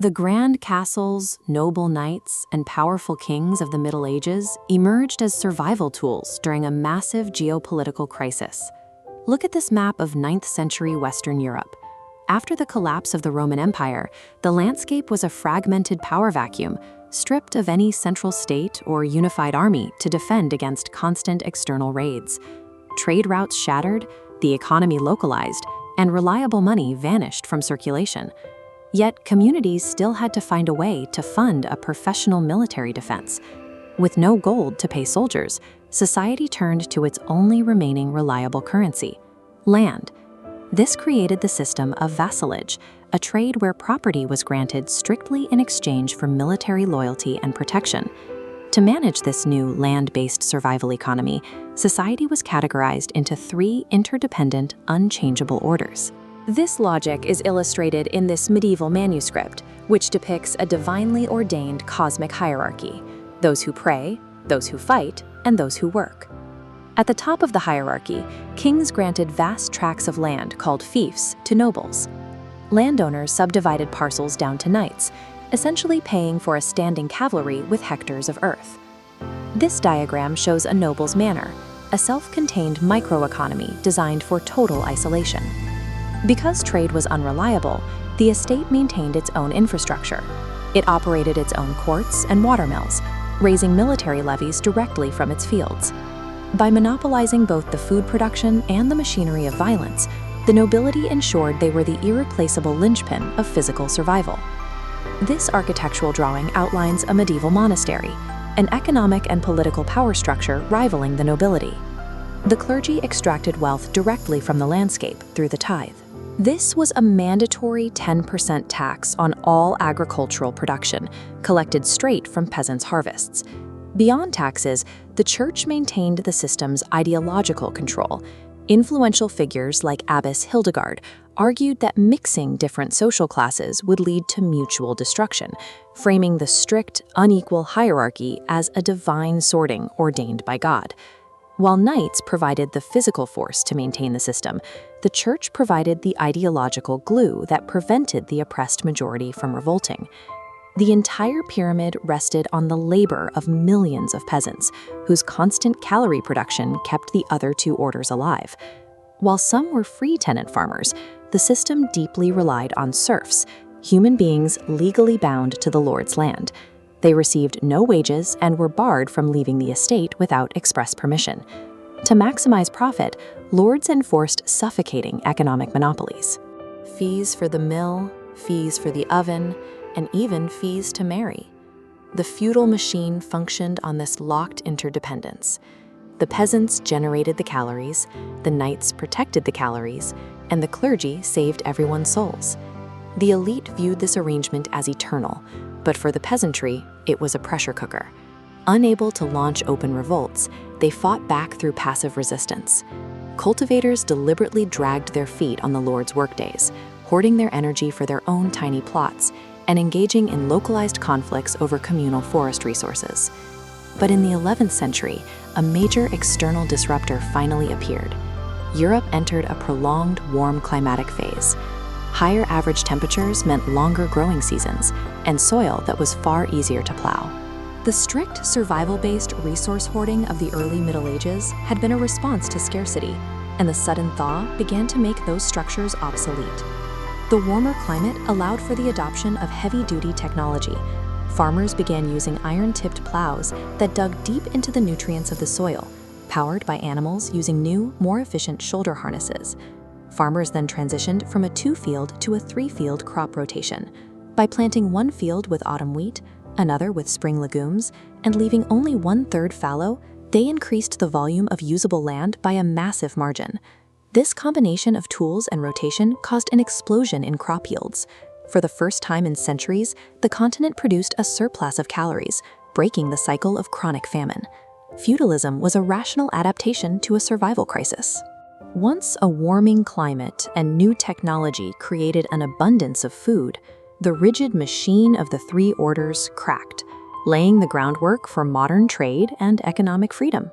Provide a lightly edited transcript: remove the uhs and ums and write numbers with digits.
The grand castles, noble knights, and powerful kings of the Middle Ages emerged as survival tools during a massive geopolitical crisis. Look at this map of 9th century Western Europe. After the collapse of the Roman Empire, the landscape was a fragmented power vacuum, stripped of any central state or unified army to defend against constant external raids. Trade routes shattered, the economy localized, and reliable money vanished from circulation. Yet communities still had to find a way to fund a professional military defense. With no gold to pay soldiers, society turned to its only remaining reliable currency: land. This created the system of vassalage, a trade where property was granted strictly in exchange for military loyalty and protection. To manage this new land-based survival economy, society was categorized into 3 interdependent, unchangeable orders. This logic is illustrated in this medieval manuscript, which depicts a divinely ordained cosmic hierarchy: those who pray, those who fight, and those who work. At the top of the hierarchy, kings granted vast tracts of land called fiefs to nobles. Landowners subdivided parcels down to knights, essentially paying for a standing cavalry with hectares of earth. This diagram shows a noble's manor, a self-contained microeconomy designed for total isolation. Because trade was unreliable, the estate maintained its own infrastructure. It operated its own courts and watermills, raising military levies directly from its fields. By monopolizing both the food production and the machinery of violence, the nobility ensured they were the irreplaceable linchpin of physical survival. This architectural drawing outlines a medieval monastery, an economic and political power structure rivaling the nobility. The clergy extracted wealth directly from the landscape through the tithe. This was a mandatory 10% tax on all agricultural production, collected straight from peasants' harvests. Beyond taxes, the church maintained the system's ideological control. Influential figures like Abbess Hildegard argued that mixing different social classes would lead to mutual destruction, framing the strict, unequal hierarchy as a divine sorting ordained by God. While knights provided the physical force to maintain the system, the church provided the ideological glue that prevented the oppressed majority from revolting. The entire pyramid rested on the labor of millions of peasants, whose constant calorie production kept the other 2 orders alive. While some were free tenant farmers, the system deeply relied on serfs, human beings legally bound to the lord's land. They received no wages and were barred from leaving the estate without express permission. To maximize profit, lords enforced suffocating economic monopolies. Fees for the mill, fees for the oven, and even fees to marry. The feudal machine functioned on this locked interdependence. The peasants generated the calories, the knights protected the calories, and the clergy saved everyone's souls. The elite viewed this arrangement as eternal, but for the peasantry, it was a pressure cooker. Unable to launch open revolts, they fought back through passive resistance. Cultivators deliberately dragged their feet on the lord's workdays, hoarding their energy for their own tiny plots, and engaging in localized conflicts over communal forest resources. But in the 11th century, a major external disruptor finally appeared. Europe entered a prolonged warm climatic phase. Higher average temperatures meant longer growing seasons and soil that was far easier to plow. The strict survival-based resource hoarding of the early Middle Ages had been a response to scarcity, and the sudden thaw began to make those structures obsolete. The warmer climate allowed for the adoption of heavy-duty technology. Farmers began using iron-tipped plows that dug deep into the nutrients of the soil, powered by animals using new, more efficient shoulder harnesses. Farmers then transitioned from a 2-field to a 3-field crop rotation. By planting one field with autumn wheat, another with spring legumes, and leaving only 1/3 fallow, they increased the volume of usable land by a massive margin. This combination of tools and rotation caused an explosion in crop yields. For the first time in centuries, the continent produced a surplus of calories, breaking the cycle of chronic famine. Feudalism was a rational adaptation to a survival crisis. Once a warming climate and new technology created an abundance of food, the rigid machine of the 3 orders cracked, laying the groundwork for modern trade and economic freedom.